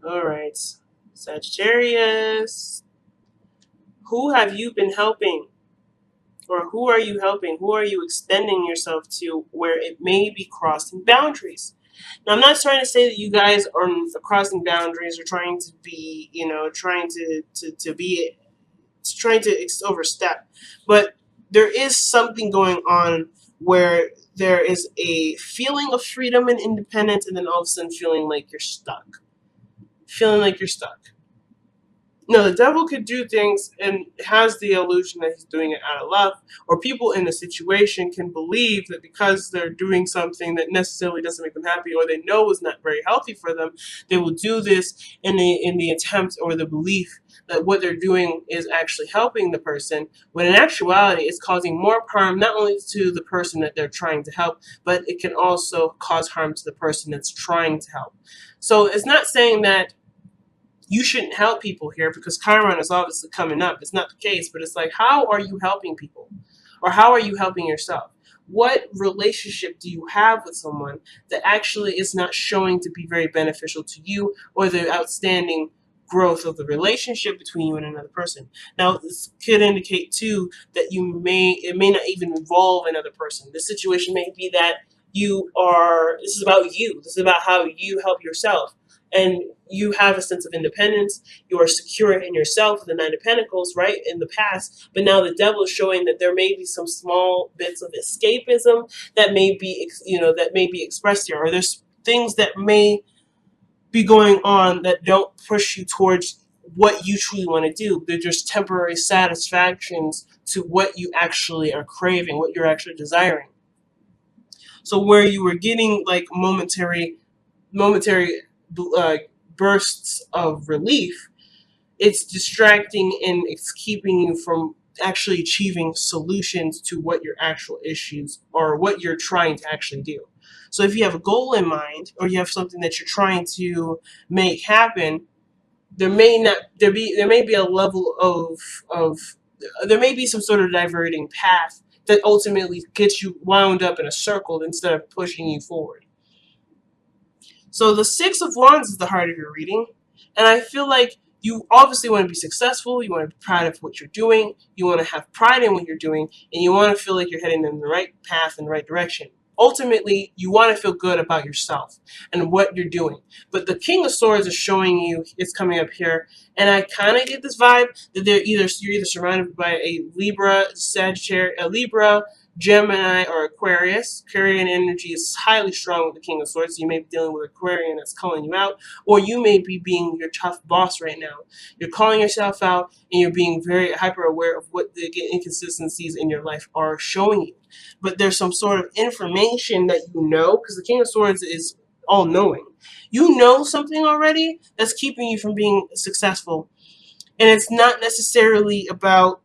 All right. Sagittarius. Who have you been helping? Or who are you helping? Who are you extending yourself to where it may be crossing boundaries? Now, I'm not trying to say that you guys are crossing boundaries or trying to be, trying to be, trying to overstep, but there is something going on where there is a feeling of freedom and independence, and then all of a sudden feeling like you're stuck. Feeling like you're stuck. No, the devil could do things and has the illusion that he's doing it out of love, or people in the situation can believe that because they're doing something that necessarily doesn't make them happy or they know is not very healthy for them, they will do this in the attempt or the belief that what they're doing is actually helping the person, when in actuality it's causing more harm not only to the person that they're trying to help, but it can also cause harm to the person that's trying to help. So it's not saying that you shouldn't help people here because Chiron is obviously coming up. It's not the case, but it's like, how are you helping people? Or how are you helping yourself? What relationship do you have with someone that actually is not showing to be very beneficial to you, or the outstanding growth of the relationship between you and another person? Now, this could indicate too that it may not even involve another person. The situation may be that this is about you. This is about how you help yourself. And you have a sense of independence. You are secure in yourself, the Nine of Pentacles, right, in the past. But now the devil is showing that there may be some small bits of escapism that may be, that may be expressed here. Or there's things that may be going on that don't push you towards what you truly want to do. They're just temporary satisfactions to what you actually are craving, what you're actually desiring. So where you were getting like momentary uh, bursts of relief, it's distracting and it's keeping you from actually achieving solutions to what your actual issues or what you're trying to actually do. So if you have a goal in mind or you have something that you're trying to make happen, there may be a level of there may be some sort of diverting path that ultimately gets you wound up in a circle instead of pushing you forward. So the Six of Wands is the heart of your reading. And I feel like you obviously want to be successful. You want to be proud of what you're doing. You want to have pride in what you're doing. And you want to feel like you're heading in the right path, in the right direction. Ultimately, you want to feel good about yourself and what you're doing. But the King of Swords is showing you, it's coming up here. And I kind of get this vibe that you're either surrounded by a Libra, Sagittarius, a Libra, Gemini, or Aquarius. Aquarian energy is highly strong with the King of Swords. So you may be dealing with Aquarian that's calling you out, or you may be being your tough boss right now. You're calling yourself out, and you're being very hyper aware of what the inconsistencies in your life are showing you. But there's some sort of information that you know, because the King of Swords is all-knowing. You know something already that's keeping you from being successful, and it's not necessarily about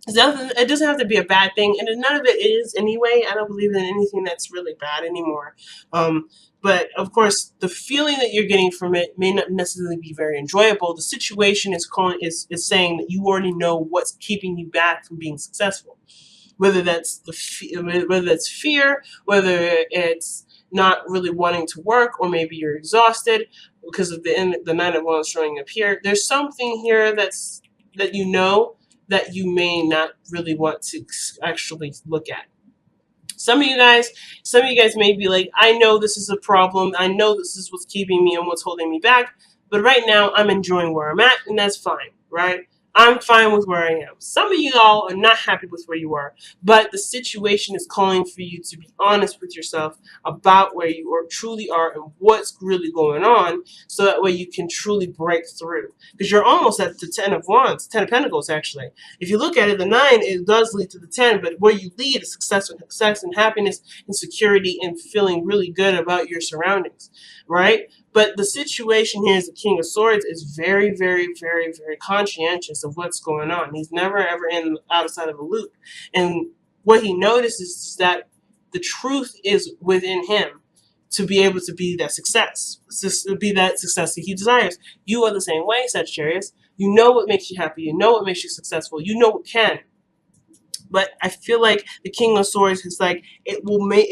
it doesn't have to be a bad thing, and none of it is anyway. I don't believe in anything that's really bad anymore. But of course, the feeling that you're getting from it may not necessarily be very enjoyable. The situation is saying that you already know what's keeping you back from being successful. Whether that's whether that's fear, whether it's not really wanting to work, or maybe you're exhausted because of the Nine of Wands showing up here. There's something here that you know that you may not really want to actually look at. Some of you guys may be like, I know this is a problem. I know this is what's keeping me and what's holding me back. But right now, I'm enjoying where I'm at, and that's fine, right? I'm fine with where I am. Some of you all are not happy with where you are, but the situation is calling for you to be honest with yourself about where you truly are and what's really going on, so that way you can truly break through. Because you're almost at the Ten of Wands, Ten of Pentacles, actually. If you look at it, the 9, it does lead to the 10, but where you lead is success and happiness and security and feeling really good about your surroundings, right? But the situation here is the King of Swords is very, very, very, very conscientious of what's going on. He's never, ever outside of a loop. And what he notices is that the truth is within him to be able to be that success, to be that success that he desires. You are the same way, Sagittarius. You know what makes you happy. You know what makes you successful. You know what can. But I feel like the King of Swords is like, it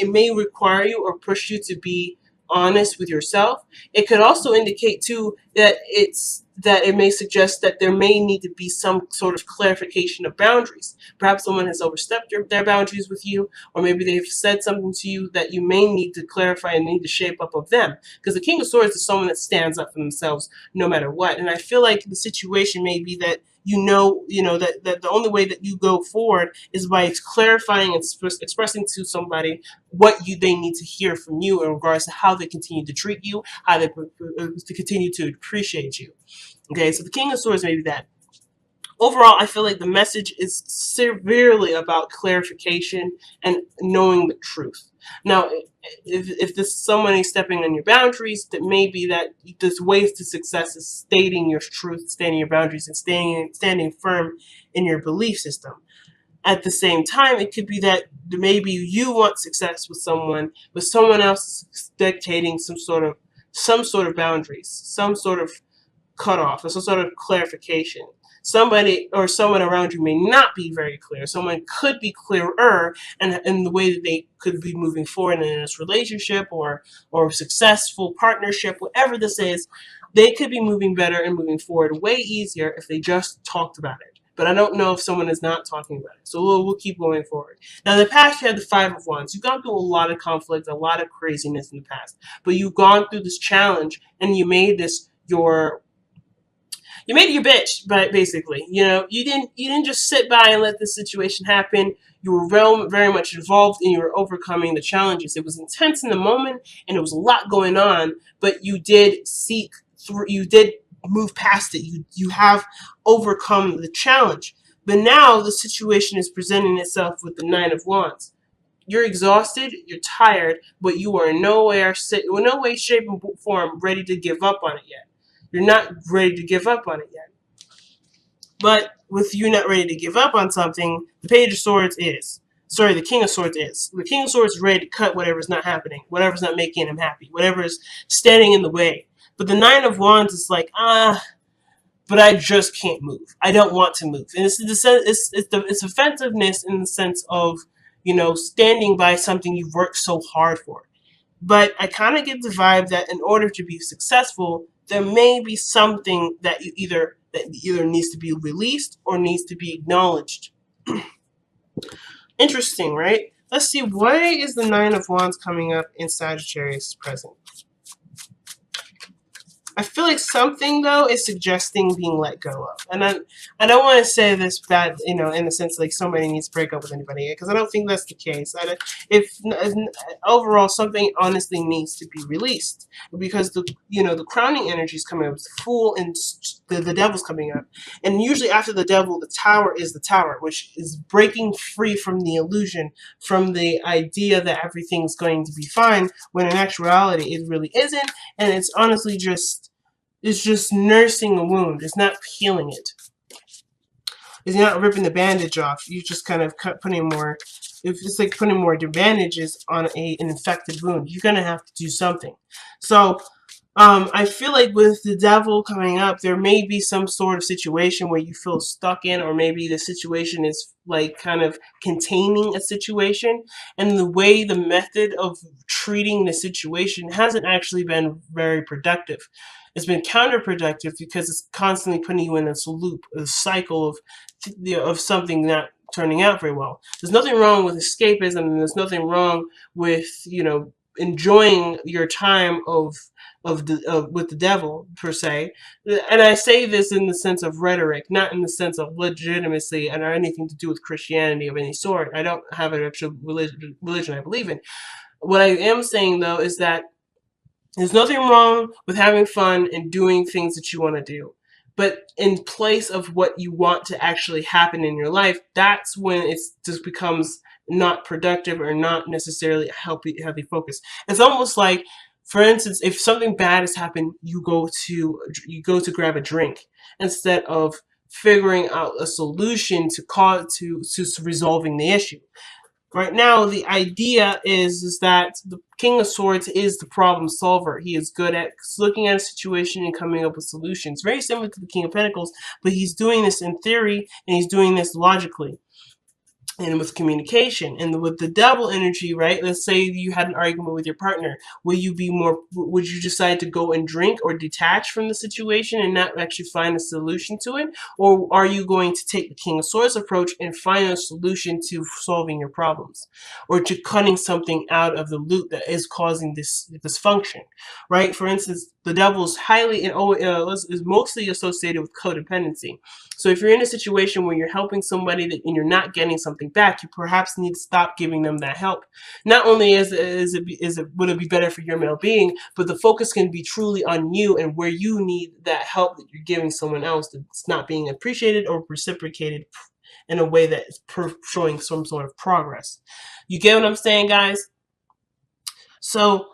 may require you or push you to be honest with yourself. It could also indicate too that it may suggest that there may need to be some sort of clarification of boundaries. Perhaps someone has overstepped their boundaries with you, or maybe they've said something to you that you may need to clarify and need to shape up of them. Because the King of Swords is someone that stands up for themselves no matter what. And I feel like the situation may be that that the only way that you go forward is by clarifying and expressing to somebody what they need to hear from you in regards to how they continue to treat you, how they to continue to appreciate you. Okay, so the King of Swords may be that. Overall, I feel like the message is severely about clarification and knowing the truth. Now, if this somebody stepping on your boundaries, that may be that there's ways to success is stating your truth, stating your boundaries, and standing firm in your belief system. At the same time, it could be that maybe you want success with someone, but someone else is dictating some sort of boundaries, some sort of cutoff, or some sort of clarification. Somebody or someone around you may not be very clear. Someone could be clearer in the way that they could be moving forward in this relationship or successful partnership, whatever this is. They could be moving better and moving forward way easier if they just talked about it. But I don't know if someone is not talking about it. So we'll keep going forward. Now, in the past, you had the Five of Wands. You've gone through a lot of conflict, a lot of craziness in the past. But you've gone through this challenge, and you made this you made it your bitch, but basically, you didn't just sit by and let this situation happen. You were very much involved, and you were overcoming the challenges. It was intense in the moment, and there was a lot going on, but you did seek through. You did move past it. You have overcome the challenge. But now the situation is presenting itself with the Nine of Wands. You're exhausted, you're tired, but you are in no way, shape, and form ready to give up on it yet. You're not ready to give up on it yet. But with you not ready to give up on something, the Page of Swords is. Sorry, the King of Swords is. The King of Swords is ready to cut whatever's not happening, whatever's not making him happy, whatever is standing in the way. But the Nine of Wands is like, but I just can't move. I don't want to move. And it's offensiveness in the sense of, standing by something you've worked so hard for. But I kind of get the vibe that in order to be successful, there may be something that either needs to be released or needs to be acknowledged. Interesting, right? Let's see, why is the Nine of Wands coming up in Sagittarius present? I feel like something, though, is suggesting being let go of. And I don't want to say this bad, in the sense like somebody needs to break up with anybody, because I don't think that's the case. If overall, something honestly needs to be released, because the crowning energy is coming up, the Fool and the Devil's coming up. And usually after the Devil, the Tower is the Tower, which is breaking free from the illusion, from the idea that everything's going to be fine, when in actuality it really isn't. And it's honestly just nursing a wound. It's not healing it. It's not ripping the bandage off. You just kind of putting more. It's like putting more bandages on an infected wound. You're gonna have to do something. So I feel like with the Devil coming up, there may be some sort of situation where you feel stuck in, or maybe the situation is like kind of containing a situation, and the method of treating the situation hasn't actually been very productive. It's been counterproductive because it's constantly putting you in a loop, a cycle of something not turning out very well. There's nothing wrong with escapism, and there's nothing wrong with enjoying your time with the Devil per se. And I say this in the sense of rhetoric, not in the sense of legitimacy and or anything to do with Christianity of any sort. I don't have an actual religion I believe in. What I am saying, though, is that there's nothing wrong with having fun and doing things that you want to do. But in place of what you want to actually happen in your life, that's when it just becomes not productive or not necessarily a healthy focus. It's almost like, for instance, if something bad has happened, you go to grab a drink instead of figuring out a solution to resolving the issue. Right now, the idea is that the King of Swords is the problem solver. He is good at looking at a situation and coming up with solutions. Very similar to the King of Pentacles, but he's doing this in theory, and he's doing this logically. and with communication. And with the devil energy, right, let's say you had an argument with your partner, would you decide to go and drink or detach from the situation and not actually find a solution to it? Or are you going to take the King of Swords approach and find a solution to solving your problems, or to cutting something out of the loop that is causing this dysfunction, right? For instance, the devil is is mostly associated with codependency. So if you're in a situation where you're helping somebody and you're not getting something back, you perhaps need to stop giving them that help. Not only would it be better for your well-being, but the focus can be truly on you and where you need that help that you're giving someone else that's not being appreciated or reciprocated in a way that is showing some sort of progress. You get what I'm saying, guys? So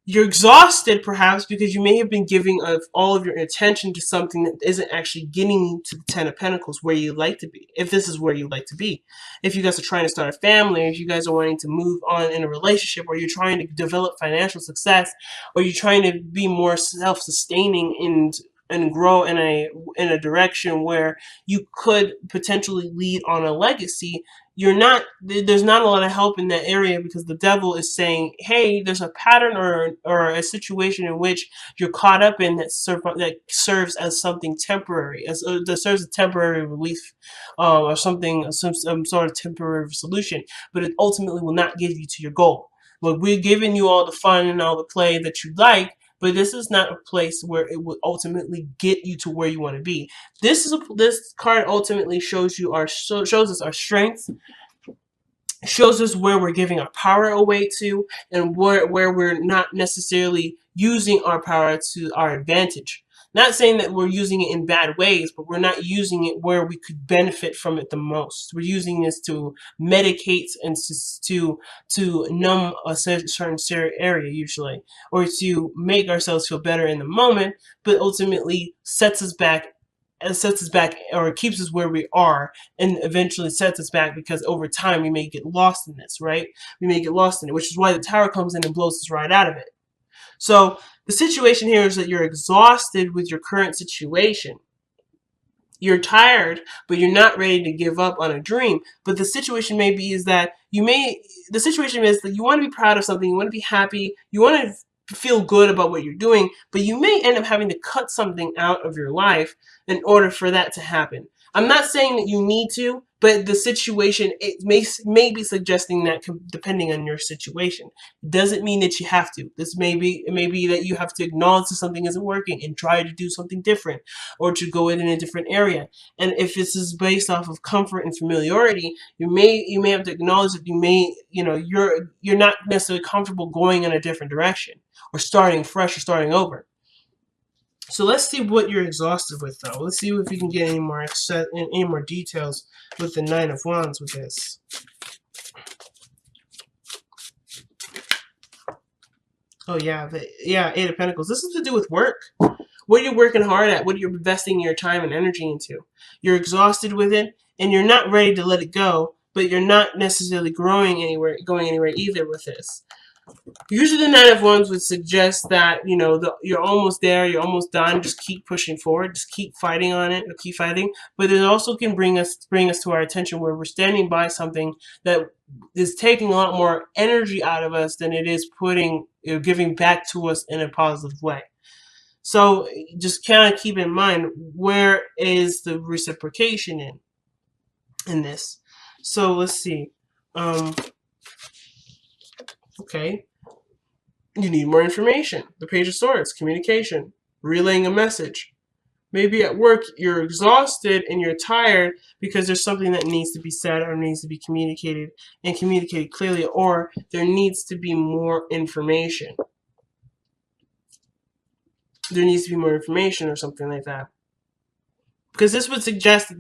you're exhausted perhaps because you may have been giving all of your attention to something that isn't actually getting you to the Ten of Pentacles where you'd like to be, if this is where you'd like to be. If you guys are trying to start a family, or if you guys are wanting to move on in a relationship, or you're trying to develop financial success, or you're trying to be more self-sustaining and grow in a direction where you could potentially lead on a legacy, there's not a lot of help in that area, because the devil is saying, hey, there's a pattern or a situation in which you're caught up in that serves as something temporary, that serves a temporary relief, or something, some sort of temporary solution, but it ultimately will not get you to your goal. But we're giving you all the fun and all the play that you like, but this is not a place where it will ultimately get you to where you want to be. This card ultimately shows us our strengths, shows us where we're giving our power away to, and where we're not necessarily using our power to our advantage. Not saying that we're using it in bad ways, but we're not using it where we could benefit from it the most. We're using this to medicate and to numb a certain area usually, or to make ourselves feel better in the moment, but ultimately sets us back or keeps us where we are, and eventually sets us back, because over time we may get lost in this, right? We may get lost in it, which is why the Tower comes in and blows us right out of it. So the situation here is that you're exhausted with your current situation. You're tired, but you're not ready to give up on a dream. But the situation may be is that the situation is that you want to be proud of something, you want to be happy, you want to feel good about what you're doing, but you may end up having to cut something out of your life in order for that to happen. I'm not saying that you need to, but the situation, it may be suggesting that, depending on your situation. It doesn't mean that you have to. It may be that you have to acknowledge that something isn't working and try to do something different, or to go in a different area. And if this is based off of comfort and familiarity, you may have to acknowledge that you're not necessarily comfortable going in a different direction, or starting fresh, or starting over. So let's see what you're exhausted with, though. Let's see if we can get any more details with the Nine of Wands with this. Oh yeah, Eight of Pentacles. This is to do with work. What you're working hard at, what you're investing your time and energy into. You're exhausted with it, and you're not ready to let it go, but you're not necessarily going anywhere either with this. Usually the Nine of Wands would suggest that, you're almost there, you're almost done, just keep pushing forward, just keep fighting on it, or keep fighting. But it also can bring us to our attention where we're standing by something that is taking a lot more energy out of us than it is giving back to us in a positive way. So just kind of keep in mind, where is the reciprocation in this? So let's see. Okay. You need more information. The Page of Swords, communication, relaying a message. Maybe at work you're exhausted and you're tired because there's something that needs to be said or needs to be communicated, and communicated clearly, or there needs to be more information. There needs to be more information or something like that. Because this would suggest that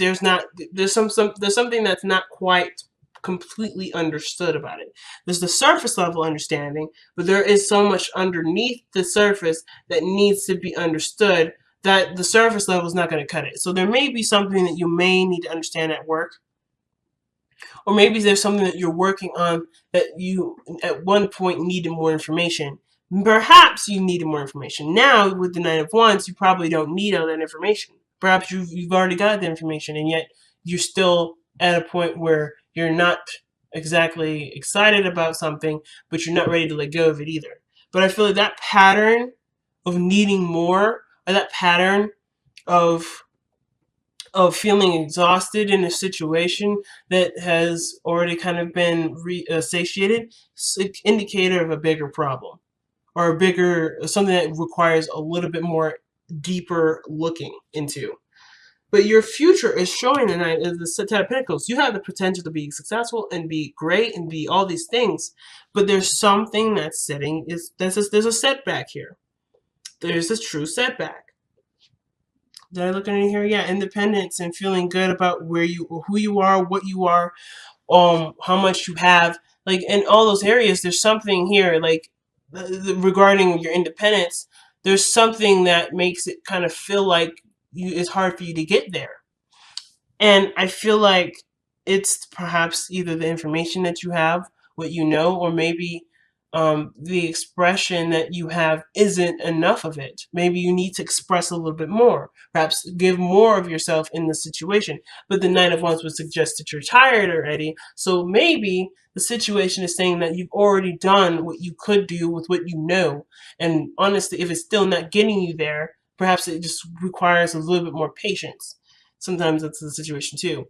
there's something that's not quite completely understood about it. There's the surface level understanding, but there is so much underneath the surface that needs to be understood that the surface level is not going to cut it. So there may be something that you may need to understand at work, or maybe there's something that you're working on that you at one point needed more information. Perhaps you needed more information. Now with the Nine of Wands, you probably don't need all that information. Perhaps you've already got the information, and yet you're still at a point where You're not exactly excited about something, but you're not ready to let go of it either. But I feel like that pattern of needing more, or that pattern of feeling exhausted in a situation that has already kind of been satiated, it's an indicator of a bigger problem, or a bigger something that requires a little bit more deeper looking into. But your future is showing tonight is the Ten of Pentacles. You have the potential to be successful and be great and be all these things, but there's something that's sitting. There's a setback here. There's a true setback. Did I look in here? Yeah, independence and feeling good about who you are, what you are, how much you have. Like in all those areas, there's something here. Like regarding your independence, there's something that makes it kind of feel like it's hard for you to get there. And I feel like it's perhaps either the information that you have, what you know, or maybe the expression that you have isn't enough of it. Maybe you need to express a little bit more, perhaps give more of yourself in the situation. But the Nine of Wands would suggest that you're tired already. So maybe the situation is saying that you've already done what you could do with what you know. And honestly, if it's still not getting you there, perhaps it just requires a little bit more patience. Sometimes that's the situation too.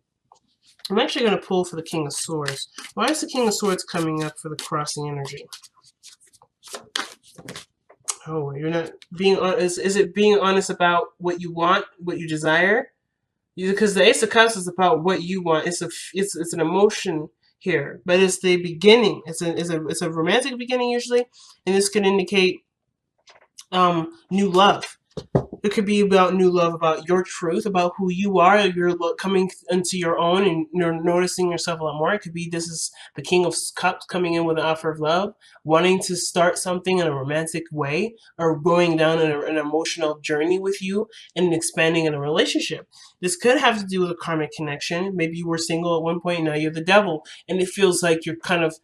I'm actually going to pull for the King of Swords. Why is the King of Swords coming up for the crossing energy? Oh, you're not being honest. Is it being honest about what you want, what you desire? Because the Ace of Cups is about what you want. It's an emotion here, but it's the beginning. It's a romantic beginning usually, and this can indicate new love. It could be about new love, about your truth, about who you are. You're coming into your own and you're noticing yourself a lot more. It could be this is the King of Cups coming in with an offer of love, wanting to start something in a romantic way, or going down an emotional journey with you and expanding in a relationship. This could have to do with a karmic connection. Maybe you were single at one point, now you're the devil, and it feels like you're kind of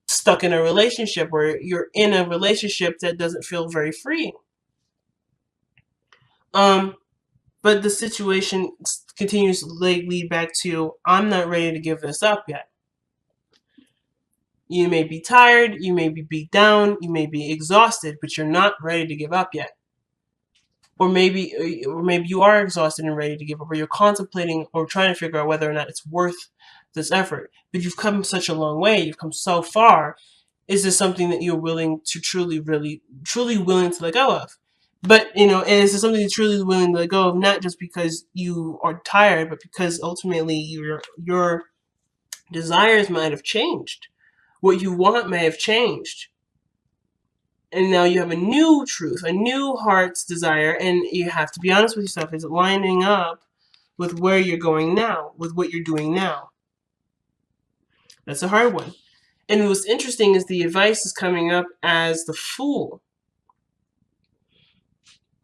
stuck in a relationship, or you're in a relationship that doesn't feel very free. But the situation continues to lead back to, I'm not ready to give this up yet. You may be tired, you may be beat down, you may be exhausted, but you're not ready to give up yet. Or maybe you are exhausted and ready to give up, or you're contemplating or trying to figure out whether or not it's worth this effort. But you've come such a long way, you've come so far. Is this something that you're willing to truly willing to let go of? But, is this something you're truly willing to let go of, not just because you are tired, but because ultimately your desires might have changed. What you want may have changed. And now you have a new truth, a new heart's desire, and you have to be honest with yourself. Is it lining up with where you're going now, with what you're doing now? That's a hard one. And what's interesting is the advice is coming up as the Fool.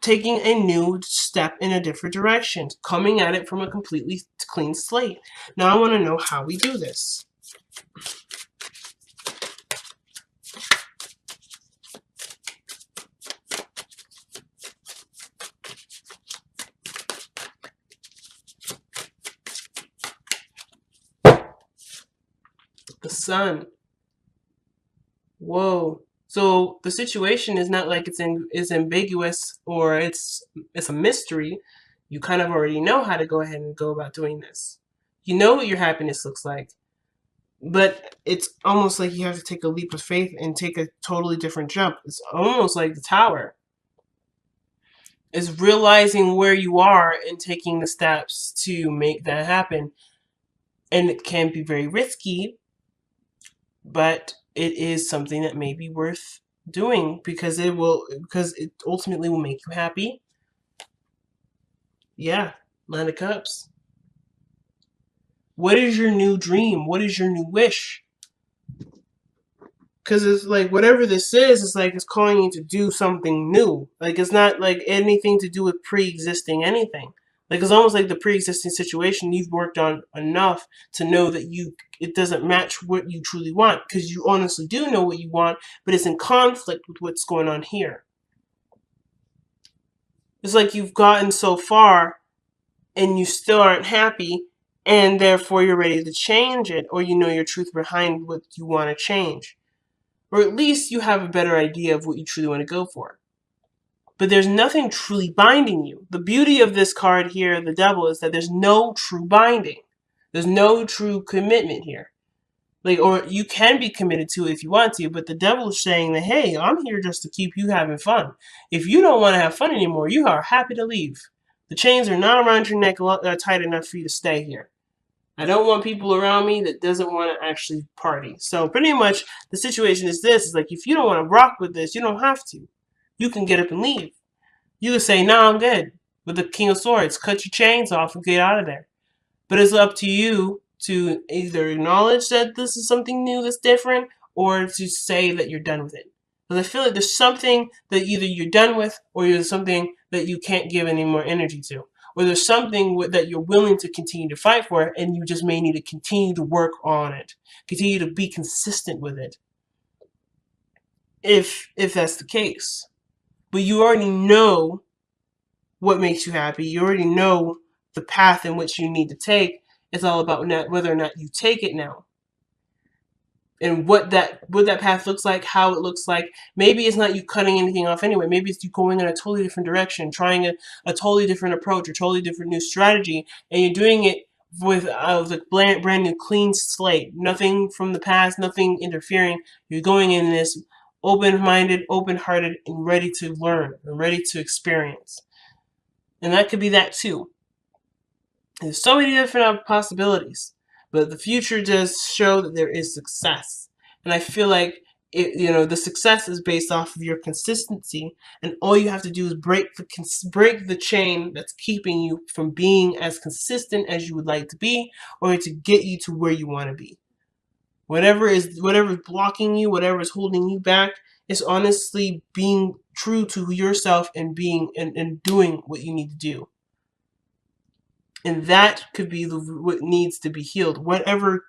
Taking a new step in a different direction, coming at it from a completely clean slate. Now I want to know how we do this. The Sun. Whoa. So the situation is not like it's ambiguous, or it's a mystery. You kind of already know how to go ahead and go about doing this. You know what your happiness looks like. But it's almost like you have to take a leap of faith and take a totally different jump. It's almost like the Tower. It's realizing where you are and taking the steps to make that happen. And it can be very risky, but it is something that may be worth doing because it ultimately will make you happy. Yeah, Nine of Cups. What is your new dream? What is your new wish? Because it's like whatever this is, it's like it's calling you to do something new. Like it's not like anything to do with pre-existing anything. Like it's almost like the pre-existing situation you've worked on enough to know that it doesn't match what you truly want, because you honestly do know what you want, but it's in conflict with what's going on here. It's like you've gotten so far and you still aren't happy, and therefore you're ready to change it, or you know your truth behind what you want to change, or at least you have a better idea of what you truly want to go for. But there's nothing truly binding you. The beauty of this card here, the devil, is that there's no true binding. There's no true commitment here. Like, or you can be committed to it if you want to, but the devil is saying that, hey, I'm here just to keep you having fun. If you don't want to have fun anymore, you are happy to leave. The chains are not around your neck tight enough for you to stay here. I don't want people around me that doesn't want to actually party. So pretty much the situation is this, is like, if you don't want to rock with this, you don't have to. You can get up and leave. You can say, no, I'm good. With the King of Swords, cut your chains off and get out of there. But it's up to you to either acknowledge that this is something new that's different, or to say that you're done with it. Because I feel like there's something that either you're done with, or there's something that you can't give any more energy to. Or there's something that you're willing to continue to fight for, and you just may need to continue to work on it. Continue to be consistent with it. If that's the case. But you already know what makes you happy. You already know the path in which you need to take. It's all about whether or not you take it now. And what that path looks like, how it looks like. Maybe it's not you cutting anything off anyway. Maybe it's you going in a totally different direction, trying a totally different approach, a totally different new strategy, and you're doing it with the brand new clean slate. Nothing from the past, nothing interfering. You're going in this open-minded, open-hearted, and ready to learn, and ready to experience. And that could be that too. There's so many different possibilities, but the future does show that there is success. And I feel like the success is based off of your consistency, and all you have to do is break the chain that's keeping you from being as consistent as you would like to be, or to get you to where you want to be. Whatever is blocking you, whatever is holding you back, is honestly being true to yourself and doing what you need to do. And that could be what needs to be healed. Whatever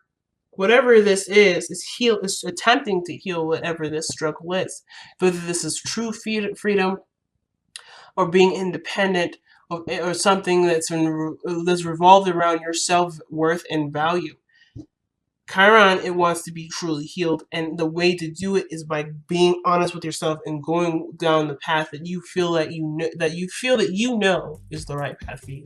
this is attempting to heal whatever this struggle is. Whether this is true freedom, or being independent, or something that's revolved around your self-worth and value. Chiron, it wants to be truly healed, and the way to do it is by being honest with yourself and going down the path that you feel that you know is the right path for you.